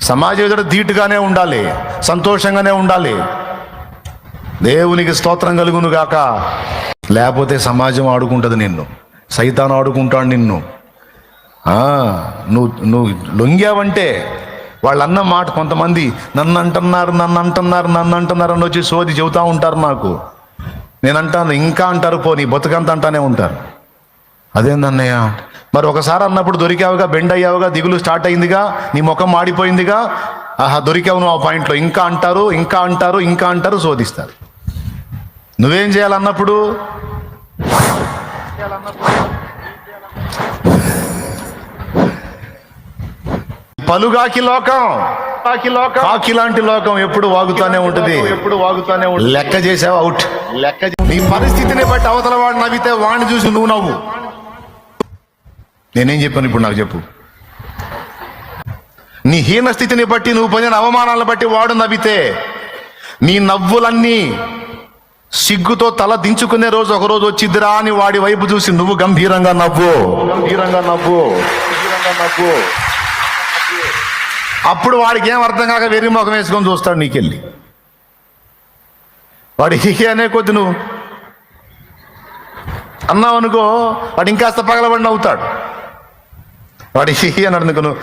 సమాజం ఎదుట ధీటుగానే ఉండాలి, సంతోషంగానే ఉండాలి. దేవునికి స్తోత్రం కలుగును గాక. లేకపోతే సమాజం ఆడుకుంటుంది నిన్ను, సైతాను ఆడుకుంటాడు నిన్ను. నువ్వు లొంగావంటే వాళ్ళు అన్న మాట, కొంతమంది నన్ను అంటున్నారు అని వచ్చి సోది చెబుతూ ఉంటారు నాకు. నేను అంటాను, ఇంకా అంటారు, పో నీ బతుకంత అంటానే ఉంటారు. అదేందన్నయ్య, మరి ఒకసారి అన్నప్పుడు దొరికావుగా, బెండ్ అయ్యావుగా, దిగులు స్టార్ట్ అయిందిగా, నీ ముఖం మాడిపోయిందిగా, దొరికావు నువ్వు ఆ పాయింట్లో. ఇంకా అంటారు, శోధిస్తారు. నువ్వేం చేయాలన్నప్పుడు? పలుగాకి లోకం, కాకి లాంటి లోకం ఎప్పుడు వాగుతానే ఉంటుంది. లెక్క చేసావు, అవుట్. నీ పరిస్థితిని బట్టి అవతల వాడు నవ్వితే వాడిని చూసి నువ్వు నవ్వు. నేనేం చెప్పాను ఇప్పుడు? నాకు చెప్పు. నీ హీన స్థితిని బట్టి, నువ్వు పొందిన అవమానాలను బట్టి వాడు నవ్వితే, నీ నవ్వులన్నీ సిగ్గుతో తల దించుకునే రోజు ఒకరోజు వచ్చిద్దిరా అని వాడి వైపు చూసి నువ్వు గంభీరంగా నవ్వు. అప్పుడు వాడికి ఏం అర్థం కాక వెర్రి ముఖం వేసుకొని చూస్తాడు నీకెళ్ళి. వాడి హిహి అనే కొద్ది నువ్వు అన్నావు అనుకో, వాడు ఇంకాస్త పగలబడి నవ్వుతాడు. వాడి హిహి అన్నాడు అనుకో, నువ్వు